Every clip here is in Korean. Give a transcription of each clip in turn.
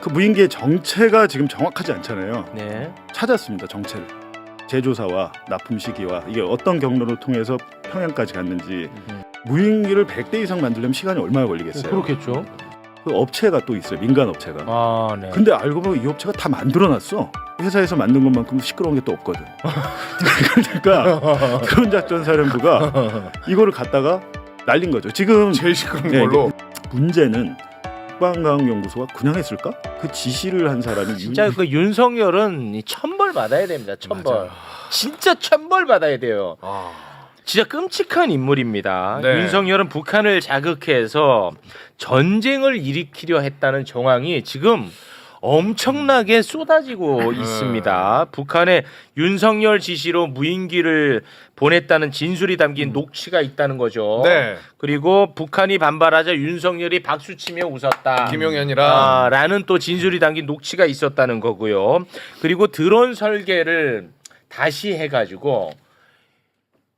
그 무인기의 정체가 지금 정확하지 않잖아요. 네. 찾았습니다. 정체를. 제조사와 납품 시기와 이게 어떤 경로를 통해서 평양까지 갔는지. 무인기를 100대 이상 만들려면 시간이 얼마나 걸리겠어요? 그렇겠죠. 그 업체가 또 있어요. 민간 업체가. 아, 네. 근데 알고 보면 이 업체가 다 만들어놨어. 회사에서 만든 것만큼 시끄러운 게 또 없거든. 그러니까 드론 작전 사령부가 이거를 갖다가 날린 거죠. 지금 제일 시끄러운 걸로. 문제는 국방과학연구소가 그냥 했을까? 그 지시를 한 사람이 진짜 그 윤석열은 천벌 받아야 됩니다. 천벌. 맞아. 진짜 천벌 받아야 돼요. 진짜 끔찍한 인물입니다. 네. 윤석열은 북한을 자극해서 전쟁을 일으키려 했다는 정황이 지금 엄청나게 쏟아지고 있습니다. 북한에 윤석열 지시로 무인기를 보냈다는 진술이 담긴 녹취가 있다는 거죠. 네. 그리고 북한이 반발하자 윤석열이 박수치며 웃었다. 김용현이랑 라는 또 진술이 담긴 녹취가 있었다는 거고요. 그리고 드론 설계를 다시 해가지고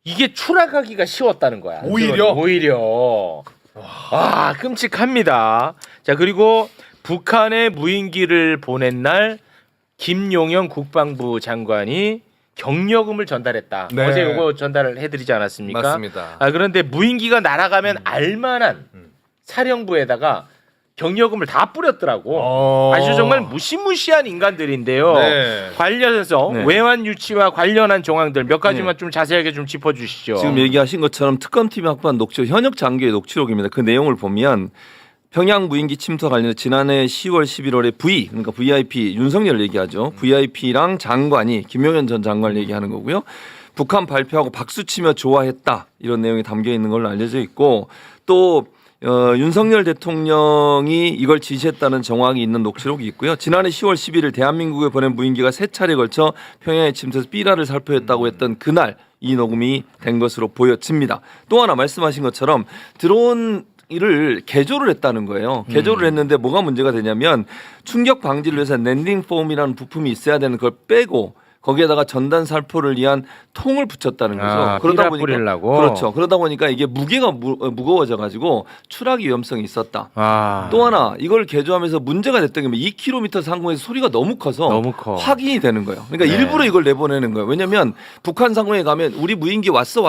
이게 추락하기가 쉬웠다는 거야. 오히려. 와, 끔찍합니다. 자, 그리고 북한에 무인기를 보낸 날 김용현 국방부 장관이 경력금을 전달했다. 네. 어제 이거 전달을 해드리지 않았습니까? 맞습니다. 그런데 무인기가 날아가면 알만한 사령부에다가 경력금을 다 뿌렸더라고. 아주 정말 무시무시한 인간들인데요. 네. 관련해서 네. 외환 유치와 관련한 정황들 몇 가지만 좀 자세하게 좀 짚어주시죠. 지금 얘기하신 것처럼 특검팀이 확보한 녹취록, 현역 장교의 녹취록입니다. 그 내용을 보면 평양 무인기 침투와 관련해 지난해 10월 11월에 V, 그러니까 VIP 윤석열 얘기하죠. VIP랑 장관이 김용현 전 장관을 얘기하는 거고요. 북한 발표하고 박수치며 좋아했다 이런 내용이 담겨 있는 걸로 알려져 있고 또 윤석열 대통령이 이걸 지시했다는 정황이 있는 녹취록이 있고요. 지난해 10월 11일 대한민국에 보낸 무인기가 세 차례 걸쳐 평양에 침투해서 삐라를 살포했다고 했던 그날 이 녹음이 된 것으로 보여집니다. 또 하나 말씀하신 것처럼 드론 이를 개조를 했다는 거예요. 개조를 했는데 뭐가 문제가 되냐면 충격 방지를 위해서 랜딩 폼이라는 부품이 있어야 되는 걸 빼고 거기에다가 전단 살포를 위한 통을 붙였다는 거죠. 그러다 보니까 뿌리려고. 그렇죠. 그러다 보니까 이게 무게가 무거워져 가지고 추락 위험성이 있었다. 또 하나 이걸 개조하면서 문제가 됐던 게 2km 상공에서 소리가 너무 커서 너무 커. 확인이 되는 거예요. 그러니까 네. 일부러 이걸 내보내는 거예요. 왜냐하면 북한 상공에 가면 우리 무인기 왔어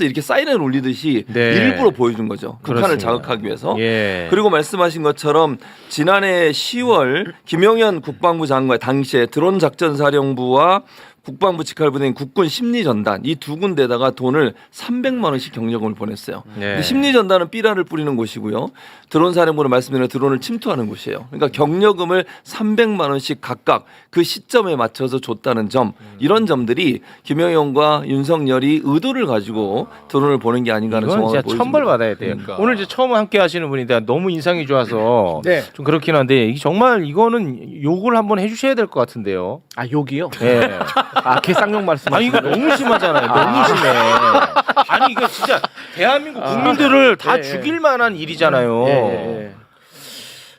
이렇게 사이렌을 울리듯이 네. 일부러 보여준 거죠. 북한을 그렇습니다. 자극하기 위해서. 예. 그리고 말씀하신 것처럼 지난해 10월 김용현 국방부 장관 당시에 드론 작전 사령부와 국방부 직할부대인 국군 심리전단 이 두 군데다가 돈을 300만 원씩 경력금을 보냈어요. 네. 근데 심리전단은 삐라를 뿌리는 곳이고요. 드론 사령부는 말씀드린 드론을 침투하는 곳이에요. 그러니까 경력금을 300만 원씩 각각 그 시점에 맞춰서 줬다는 점 이런 점들이 김영현과 윤석열이 의도를 가지고 드론을 보낸 게 아닌가 하는 이건 정황을 진짜 보여줍니다. 천벌 받아야 돼요. 그러니까. 오늘 이제 처음 함께 하시는 분인데 너무 인상이 좋아서 네. 좀 그렇긴 한데 이게 정말 이거는 욕을 한번 해주셔야 될 것 같은데요. 아 욕이요? 예. 아 개쌍욕 말씀. 아니 이거 너무 심하잖아요. 너무 심해. 아니 이거 진짜 대한민국 국민들을 다 예, 예. 죽일 만한 일이잖아요. 예.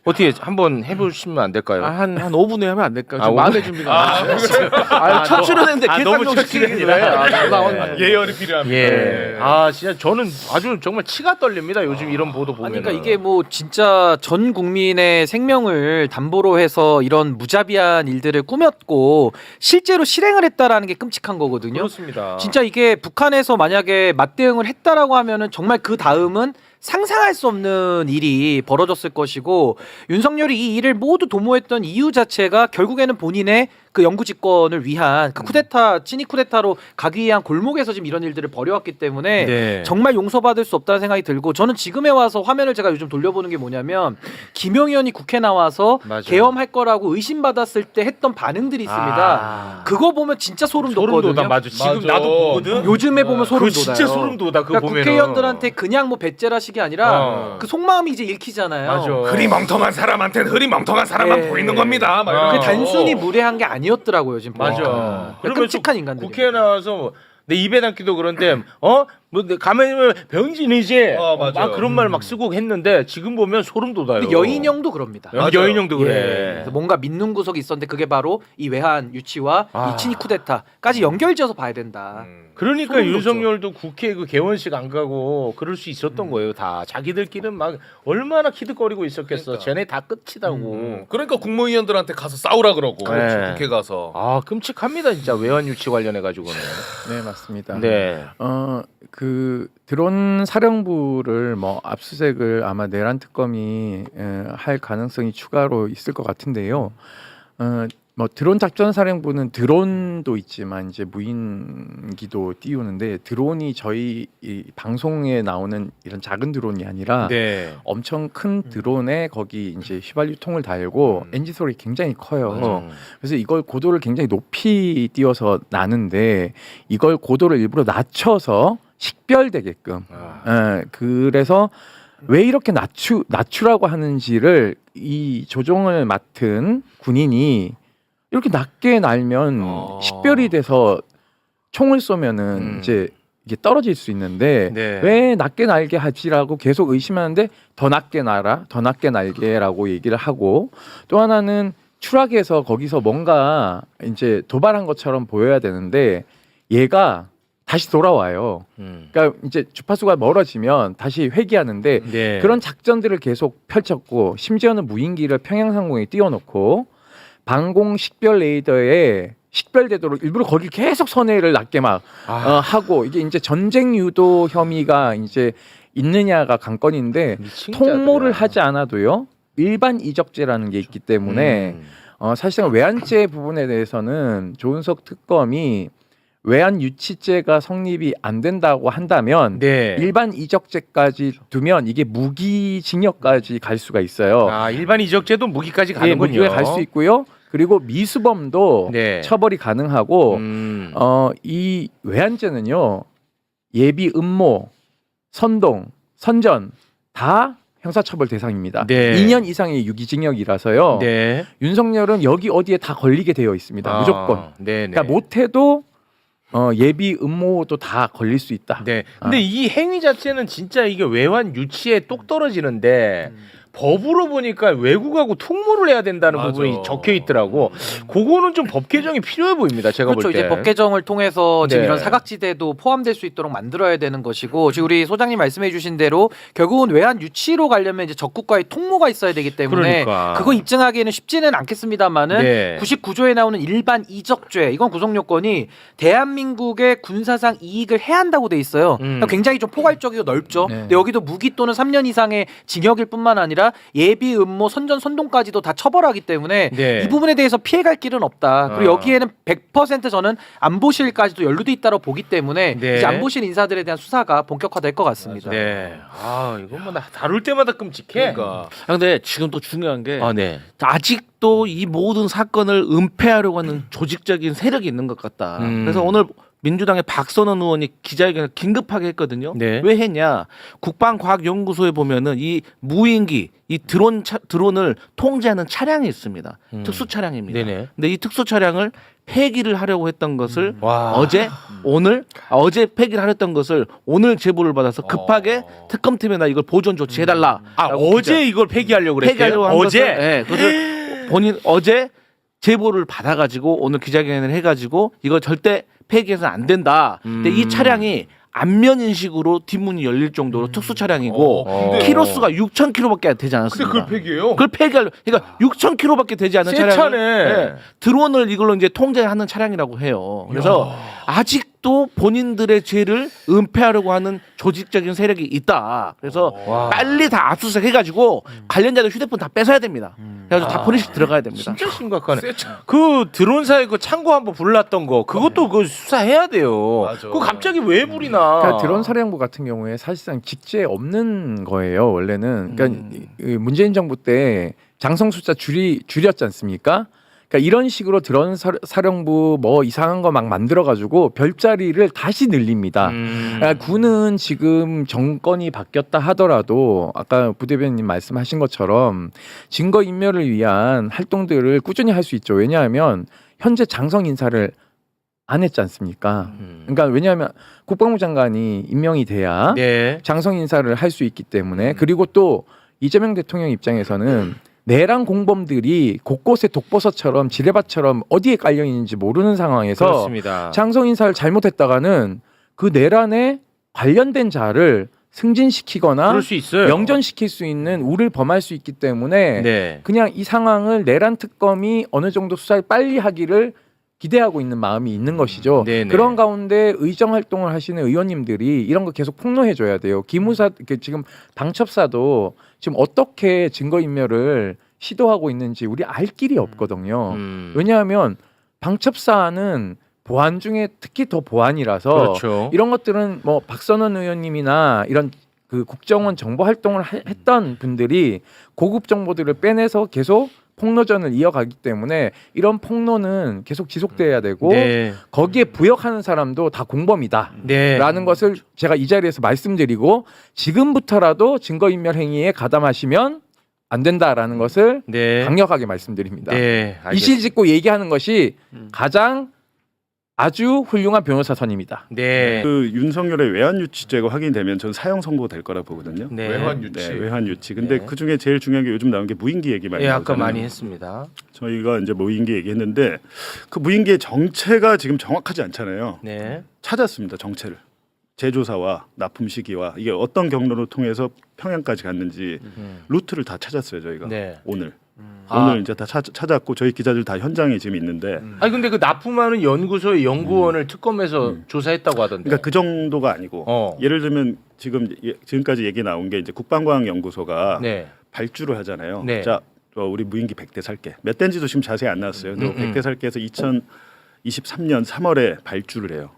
어떻게 한번 해보시면 안 될까요? 한 5분 후에 하면 안 될까요? 아, 좀 5분? 마음의 준비가 안 됐어요. 첫 출연했는데 너무 개쌍욕 첫 시키는 출연이네. 예열이 필요합니다. 예. 아 진짜 저는 아주 정말 치가 떨립니다. 요즘 이런 보도 보면. 아니, 그러니까 이게 뭐 진짜 전 국민의 생명을 담보로 해서 이런 무자비한 일들을 꾸몄고 실제로 실행을 했다라는 게 끔찍한 거거든요. 그렇습니다. 진짜 이게 북한에서 만약에 맞대응을 했다라고 하면은 정말 그 다음은 상상할 수 없는 일이 벌어졌을 것이고 윤석열이 이 일을 모두 도모했던 이유 자체가 결국에는 본인의 그 영구집권을 위한 그 쿠데타 친이 쿠데타로 가기 위한 골목에서 지금 이런 일들을 벌여왔기 때문에 네. 정말 용서받을 수 없다는 생각이 들고 저는 지금에 와서 화면을 제가 요즘 돌려보는 게 뭐냐면 김용현이 국회 나와서 맞아요. 계엄할 거라고 의심받았을 때 했던 반응들이 있습니다. 그거 보면 진짜 소름 돋거든요. 돋아. 맞아. 지금 맞아. 나도 보거든. 요즘에 보면 소름 그거 돋아요. 진짜 소름 돋아. 그거 그러니까 보면 국회의원들한테 그냥 뭐 배째라식이 아니라 그 속마음이 이제 읽히잖아요. 맞아. 흐리멍텅한 사람한테는 흐리멍텅한 사람만 예. 보이는 겁니다. 막 어. 그 이러면서. 단순히 무례한 게 아니었더라고요 지금. 맞아. 보니까. 그러면 끔찍한 인간들. 국회에 나와서 내 입에 담기도 그런데 뭐 가면 병신이지. 맞아. 막 그런 말 막 쓰고 했는데 지금 보면 소름 돋아요. 근데 여인형도 그럽니다. 여인형도 그래. 예. 그래서 뭔가 믿는 구석이 있었는데 그게 바로 이 외환 유치와 아. 이 친이 쿠데타까지 연결지어서 봐야 된다. 그러니까 소름 윤석열도 국회 그 개원식 안 가고 그럴 수 있었던 거예요. 다 자기들끼리는 막 얼마나 키득거리고 있었겠어. 그러니까. 쟤네 다 끝이다고. 그러니까 국무위원들한테 가서 싸우라 그러고 네. 국회 가서. 아 끔찍합니다 진짜 외환 유치 관련해 가지고는. 네 맞습니다. 네. 그 드론 사령부를 뭐 압수색을 아마 내란 특검이 할 가능성이 추가로 있을 것 같은데요. 뭐 드론 작전 사령부는 드론도 있지만 이제 무인기도 띄우는데 드론이 저희 이 방송에 나오는 이런 작은 드론이 아니라 네. 엄청 큰 드론에 거기 이제 휘발유통을 달고 엔진 소리 굉장히 커요. 그래서 이걸 고도를 굉장히 높이 띄워서 나는데 이걸 고도를 일부러 낮춰서 식별되게끔. 그래서 왜 이렇게 낮추라고 하는지를 이 조종을 맡은 군인이 이렇게 낮게 날면 식별이 돼서 총을 쏘면은 이제 이게 떨어질 수 있는데 네. 왜 낮게 날게 하지라고 계속 의심하는데 더 낮게 날아, 더 낮게 날게라고 얘기를 하고 또 하나는 추락해서 거기서 뭔가 이제 도발한 것처럼 보여야 되는데 얘가 다시 돌아와요. 그러니까 이제 주파수가 멀어지면 다시 회귀하는데 네. 그런 작전들을 계속 펼쳤고 심지어는 무인기를 평양 상공에 띄워놓고 방공 식별 레이더에 식별되도록 일부러 거기 계속 선회를 낮게 막 하고 이게 이제 전쟁 유도 혐의가 이제 있느냐가 관건인데 미친 통모를 자들이야. 하지 않아도요 일반 이적죄라는 게 있기 때문에 사실상 외환죄 부분에 대해서는 조은석 특검이 외환 유치죄가 성립이 안 된다고 한다면 네. 일반 이적죄까지 두면 이게 무기징역까지 갈 수가 있어요. 아 일반 이적죄도 무기까지 예, 가는군요. 무기에 갈 수 있고요. 그리고 미수범도 네. 처벌이 가능하고 이 외환죄는요 예비 음모, 선동, 선전 다 형사처벌 대상입니다. 네. 2년 이상의 유기징역이라서요. 네. 윤석열은 여기 어디에 다 걸리게 되어 있습니다. 무조건. 네. 그러니까 못해도 예비 음모도 다 걸릴 수 있다. 네. 근데 이 행위 자체는 진짜 이게 외환 유치에 똑 떨어지는데 법으로 보니까 외국하고 통모를 해야 된다는 맞아. 부분이 적혀 있더라고. 그거는 좀 법 개정이 필요해 보입니다. 제가 그렇죠. 볼 때. 이제 법 개정을 통해서 지금 네. 이런 사각지대도 포함될 수 있도록 만들어야 되는 것이고 지금 우리 소장님 말씀해주신 대로 결국은 외환 유치로 가려면 이제 적국과의 통모가 있어야 되기 때문에 그러니까. 그거 입증하기에는 쉽지는 않겠습니다만은 네. 99조에 나오는 일반 이적죄 이건 구속 요건이 대한민국의 군사상 이익을 해한다고 돼 있어요. 그러니까 굉장히 좀 포괄적이고 넓죠. 네. 근데 여기도 무기 또는 3년 이상의 징역일 뿐만 아니라 예비 음모 선전 선동까지도 다 처벌하기 때문에 네. 이 부분에 대해서 피해갈 길은 없다. 그리고 여기에는 100% 저는 안보실까지도 연루돼 있다고 보기 때문에 네. 이제 안보실 인사들에 대한 수사가 본격화될 것 같습니다. 네. 아 이건 뭐 나 다룰 때마다 끔찍해. 그러니까. 근데 지금 또 중요한 게 아 네. 아직도 이 모든 사건을 은폐하려고 하는 조직적인 세력이 있는 것 같다. 그래서 오늘 민주당의 박선원 의원이 기자회견을 긴급하게 했거든요. 네. 왜 했냐? 국방과학연구소에 보면은 이 무인기, 이 드론을 통제하는 차량이 있습니다. 특수 차량입니다. 네네. 근데 이 특수 차량을 폐기를 하려고 했던 것을 와. 어제 폐기를 하려던 것을 오늘 제보를 받아서 급하게 특검팀에다 이걸 보존 조치해달라. 아 어제 이걸 폐기하려고 그랬대요. 폐기하려고 한 어제. 것을, 네, 그것을 본인 어제 제보를 받아가지고 오늘 기자회견을 해가지고 이거 절대 폐기해서는 안 된다. 근데 이 차량이 안면 인식으로 뒷문이 열릴 정도로 특수 차량이고 근데- 키로수가 6,000km밖에 되지 근데 않았습니다. 그걸 폐기해요? 그걸 폐기하려. 그러니까 6,000km밖에 되지 않은 새 차량을 차네. 드론을 이걸로 이제 통제하는 차량이라고 해요. 그래서 아직도 본인들의 죄를 은폐하려고 하는 조직적인 세력이 있다. 그래서 와. 빨리 다 압수수색 해가지고 관련자들 휴대폰 다 뺏어야 됩니다. 그래서 다 포렌식 들어가야 됩니다. 진짜 심각하네. 새 차. 그 드론사의 그 창고 한번 불났던 거 그것도 그 수사해야 돼요. 맞아. 그거 갑자기 왜 불이나? 그러니까 드론 사령부 같은 경우에 사실상 직제 없는 거예요. 원래는 그러니까 이 문재인 정부 때 장성 숫자 줄였지 않습니까? 그러니까 이런 식으로 드론 사령부 뭐 이상한 거 막 만들어 가지고 별자리를 다시 늘립니다. 그러니까 군은 지금 정권이 바뀌었다 하더라도 아까 부대변인 말씀하신 것처럼 증거 인멸을 위한 활동들을 꾸준히 할 수 있죠. 왜냐하면 현재 장성 인사를 안 했지 않습니까? 그러니까 왜냐하면 국방부 장관이 임명이 돼야 네. 장성 인사를 할 수 있기 때문에 그리고 또 이재명 대통령 입장에서는 내란 공범들이 곳곳에 독버섯처럼 지뢰밭처럼 어디에 깔려 있는지 모르는 상황에서 그렇습니다. 장성 인사를 잘못했다가는 그 내란에 관련된 자를 승진시키거나 그럴 수 있어요. 영전시킬 수 있는 우를 범할 수 있기 때문에 네. 그냥 이 상황을 내란 특검이 어느 정도 수사를 빨리 하기를 기대하고 있는 마음이 있는 것이죠. 네네. 그런 가운데 의정 활동을 하시는 의원님들이 이런 거 계속 폭로해 줘야 돼요. 기무사 지금 방첩사도 지금 어떻게 증거인멸을 시도하고 있는지 우리 알 길이 없거든요. 왜냐하면 방첩사는 보안 중에 특히 더 보안이라서 그렇죠. 이런 것들은 뭐 박선원 의원님이나 이런 그 국정원 정보 활동을 했던 분들이 고급 정보들을 빼내서 계속 폭로전을 이어가기 때문에 이런 폭로는 계속 지속돼야 되고 네. 거기에 부역하는 사람도 다 공범이다라는 네. 것을 제가 이 자리에서 말씀드리고 지금부터라도 증거인멸 행위에 가담하시면 안 된다라는 것을 네. 강력하게 말씀드립니다. 네. 이실직고 얘기하는 것이 가장 아주 훌륭한 변호사 선임이다. 네. 그 윤석열의 외환 유치죄가 확인되면 전 사형 선고 될 거라 보거든요. 네. 외환 유치. 네, 외환 유치. 근데 네. 그 중에 제일 중요한 게 요즘 나온 게 무인기 얘기 많이 예, 아까 나오잖아요. 많이 했습니다. 저희가 이제 무인기 얘기했는데 그 무인기의 정체가 지금 정확하지 않잖아요. 네. 찾았습니다. 정체를. 제조사와 납품 시기와 이게 어떤 경로를 통해서 평양까지 갔는지 루트를 다 찾았어요. 저희가 네. 오늘 아. 오늘 이제 다 찾았고 저희 기자들 다 현장에 지금 있는데 아니 근데 그 납품하는 연구소의 연구원을 특검에서 조사했다고 하던데. 그러니까 그 정도가 아니고 어. 예를 들면 지금까지 얘기 나온 게 이제 국방과학연구소가 네. 발주를 하잖아요. 네. 자, 우리 무인기 100대 살게. 몇 대인지도 지금 자세히 안 나왔어요. 근데 100대 살게 해서 2023년 3월에 발주를 해요.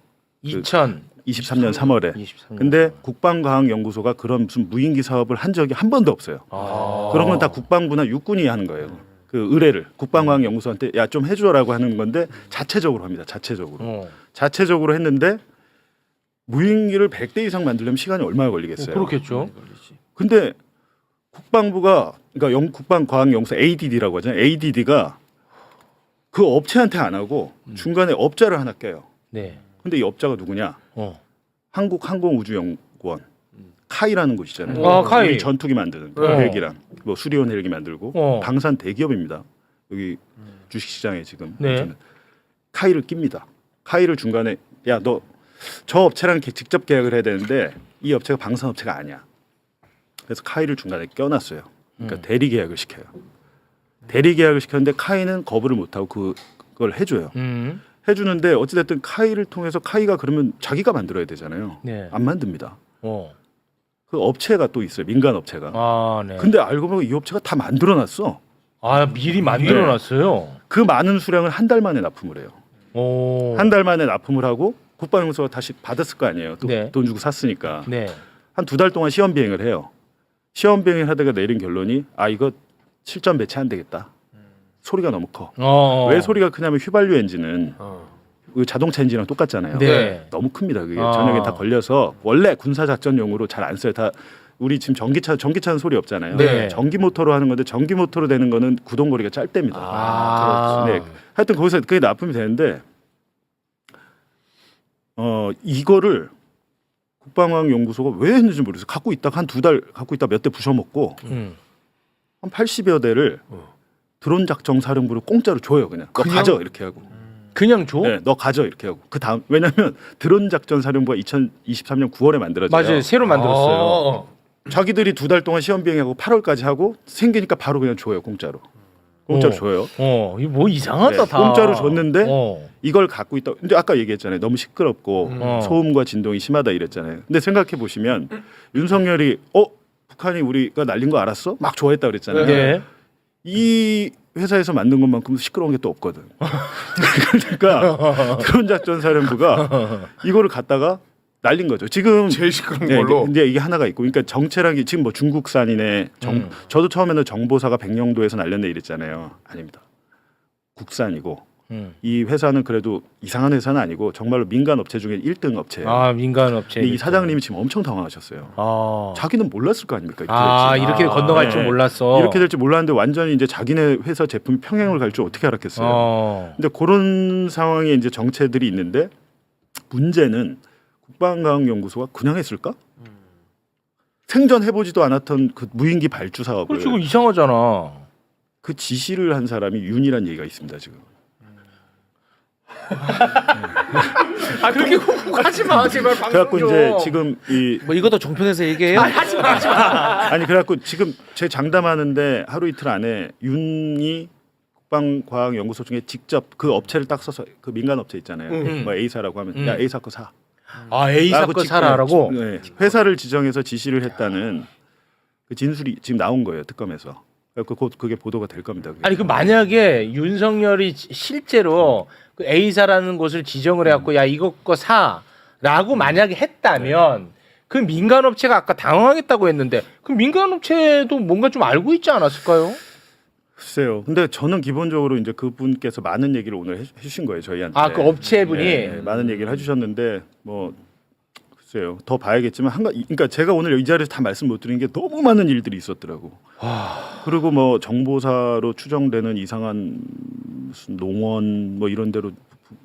23년 3월에. 23년. 근데 국방과학연구소가 그런 무슨 무인기 사업을 한 적이 한 번도 없어요. 아. 그런 건 다 국방부나 육군이 하는 거예요. 그 의뢰를 국방과학연구소한테 야 좀 해줘라고 하는 건데 자체적으로 합니다. 자체적으로. 자체적으로 했는데 무인기를 100대 이상 만들려면 시간이 얼마나 걸리겠어요. 그렇겠죠. 근데 국방부가 그러니까 국방과학연구소 ADD라고 하잖아요. ADD가 그 업체한테 안 하고 중간에 업자를 하나 껴요. 네. 근데 이 업자가 누구냐? 한국항공우주연구원 카이라는 곳이잖아요. 아, 카이. 우리 전투기 만드는 헬기랑 뭐 수리온 헬기 만들고 방산 대기업입니다. 여기 주식시장에 지금 네. 카이를 낍니다. 카이를 중간에 야 너 저 업체랑 직접 계약을 해야 되는데 이 업체가 방산업체가 아니야. 그래서 카이를 중간에 껴놨어요. 그러니까 대리 계약을 시켜요. 대리 계약을 시켰는데 카이는 거부를 못하고 그걸 해줘요. 해주는데 어찌됐든 카이를 통해서 카이가 그러면 자기가 만들어야 되잖아요. 네. 안 만듭니다. 그 업체가 또 있어요. 민간 업체가. 아, 네. 근데 알고 보면 이 업체가 다 만들어놨어. 아, 미리 만들어 놨어요. 그 많은 수량을 한 달 만에 납품을 해요. 오. 한 달 만에 납품을 하고 국방연구소가 다시 받았을 거 아니에요. 네. 돈 주고 샀으니까. 네. 한 2달 동안 시험 비행을 해요. 시험 비행을 하다가 내린 결론이 이거 실전 배치 안 되겠다. 소리가 너무 커. 왜 소리가 크냐면 휘발유 엔진은 그 자동차 엔진이랑 똑같잖아요. 네. 너무 큽니다. 그게 전역에 다 걸려서 원래 군사 작전용으로 잘 안 써요. 다 우리 지금 전기차는 소리 없잖아요. 네. 전기 모터로 하는 건데 전기 모터로 되는 거는 구동거리가 짧답니다. 아, 네. 하여튼 거기서 그게 납품이 되는데 이거를 국방과학연구소가 왜 했는지 모르겠어요. 갖고 있다가 한 2달 갖고 있다 몇 대 부셔먹고 한 80여 대를 드론 작전 사령부로 공짜로 줘요. 그냥 너 가져 이렇게 하고. 그냥 줘? 네, 너 가져 이렇게 하고. 그 다음 왜냐하면 드론 작전 사령부가 2023년 9월에 만들어져요. 맞아요. 새로 만들었어요. 자기들이 2달 동안 시험 비행하고 8월까지 하고 생기니까 바로 그냥 줘요. 공짜로 줘요. 이거 뭐 이상하다 네, 다. 공짜로 줬는데 이걸 갖고 있다. 근데 아까 얘기했잖아요. 너무 시끄럽고 소음과 진동이 심하다 이랬잖아요. 근데 생각해 보시면 윤석열이 북한이 우리가 날린 거 알았어? 막 좋아했다 그랬잖아요. 네. 이 회사에서 만든 것만큼 시끄러운 게 또 없거든. 그러니까 드론 작전 사령부가 이거를 갖다가 날린 거죠. 지금 제일 시끄러운 걸로. 근데 이게 하나가 있고, 그러니까 정체란 게 지금 뭐 중국산이네. 저도 처음에는 정보사가 백령도에서 날렸네 이랬잖아요. 아닙니다. 국산이고 이 회사는 그래도 이상한 회사는 아니고 정말로 민간 업체 중에 1등 업체예요. 아 민간 업체. 근데 이 사장님이 지금 엄청 당황하셨어요. 아, 자기는 몰랐을 거 아닙니까? 이렇게 아 될지. 이렇게 건너갈 줄 네. 몰랐어. 이렇게 될지 몰랐는데 완전히 이제 자기네 회사 제품이 평행을 갈 줄 어떻게 알았겠어요. 근데 그런 상황에 이제 정체들이 있는데 문제는 국방과학연구소가 그냥 했을까? 생전 해보지도 않았던 그 무인기 발주 사업을 그렇지, 그거 이상하잖아. 그 지시를 한 사람이 윤이란 얘기가 있습니다 지금. 아 그렇게 훅훅하지 마, 제발 방송 그래갖고 좀. 이제 지금 이 뭐 이것도 종편에서 얘기해요? 하지 마, 하지 마. 아니 그래갖고 지금 제 장담하는데 하루 이틀 안에 윤이 국방과학연구소 중에 직접 그 업체를 딱 써서 그 민간 업체 있잖아요. 뭐 A사라고 하면 야 A사 거 사. 아 A 라고 사건 사라라고. 네, 회사를 지정해서 지시를 했다는 그 진술이 지금 나온 거예요 특검에서. 그래서 곧 그게 보도가 될 겁니다. 그게. 아니 그 만약에 윤석열이 실제로 그 A사라는 곳을 지정을 해갖고 야 이거 거 사라고 만약에 했다면 그 민간 업체가 아까 당황했다고 했는데 그 민간 업체도 뭔가 좀 알고 있지 않았을까요? 글쎄요. 근데 저는 기본적으로 이제 그분께서 많은 얘기를 오늘 해주신 거예요 저희한테. 아 그 업체분이. 네, 많은 얘기를 해주셨는데 뭐 글쎄요. 더 봐야겠지만 그러니까 제가 오늘 이 자리에서 다 말씀 못 드린 게 너무 많은 일들이 있었더라고. 그리고 뭐 정보사로 추정되는 이상한 무슨 농원 뭐 이런 데로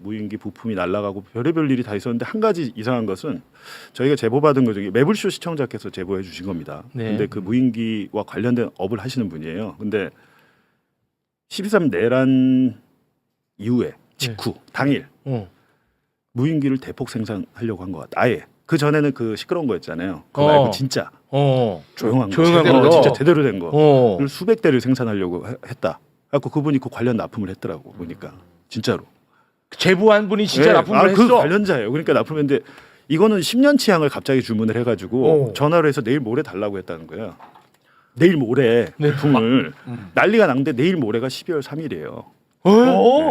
무인기 부품이 날아가고 별의별 일이 다 있었는데 한 가지 이상한 것은 저희가 제보받은 거 중에 매불쇼 시청자께서 제보해 주신 겁니다. 네. 근데 그 무인기와 관련된 업을 하시는 분이에요. 근데 12.3 내란 이후에 직후 당일 무인기를 대폭 생산하려고 한 것 같다. 아예 그 전에는 그 시끄러운 거였잖아요. 그거 말고 진짜 조용한 거, 조용한 제대로, 거. 진짜 제대로 된 거. 어. 를 수백 대를 생산하려고 했다. 그래서 그분이 그 관련 납품을 했더라고 보니까 진짜로. 제보한 분이 진짜 네, 납품을 그 했어. 관련자예요. 그러니까 납품했는데 이거는 10년치 양을 갑자기 주문을 해가지고 전화를 해서 내일 모레 달라고 했다는 거야. 내일 모레 부품을 난리가 났는데 내일 모레가 12월 3일이에요.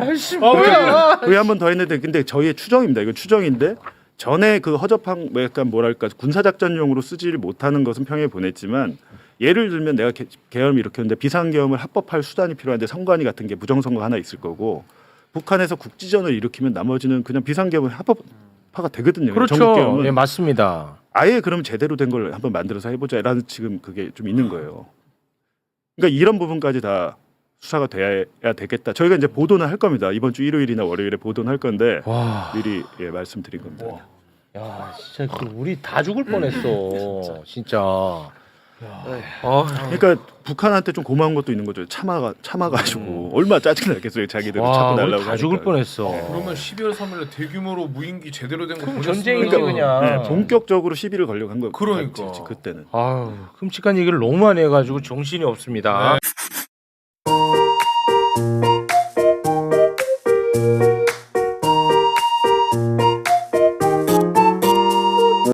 아이씨 뭐야? 그게 한 번 더 했는데 근데 저희의 추정입니다. 이거 추정인데 전에 그 허접한 뭐 약간 뭐랄까 군사작전용으로 쓰지를 못하는 것은 평에 보냈지만 예를 들면 내가 계엄을 일으켰는데 비상계엄을 합법할 수단이 필요한데 선관위 같은 게 부정선거 하나 있을 거고 북한에서 국지전을 일으키면 나머지는 그냥 비상계엄을 합법화가 되거든요. 그렇죠. 전국계엄은 예 맞습니다. 아예 그럼 제대로 된 걸 한번 만들어서 해보자라는 지금 그게 좀 있는 거예요. 그러니까 이런 부분까지 다 수사가 돼야 되겠다. 저희가 이제 보도는 할 겁니다. 이번 주 일요일이나 월요일에 보도는 할 건데 미리 말씀드린 겁니다. 야 진짜 그 우리 다 죽을 뻔했어. 진짜. 그러니까 북한한테 좀 고마운 것도 있는 거죠. 참아가지고 얼마나 짜증나겠어요. 자기들 와 찾고 우리 날라고 다 죽을 하니까. 뻔했어. 그러면 12월 3일에 대규모로 무인기 제대로 된 거 그럼 보냈으면 전쟁이지 그냥. 네, 본격적으로 시비를 걸려고 한 거예요. 그러니까. 그때는. 아유 끔찍한 얘기를 너무 많이 해가지고 정신이 없습니다.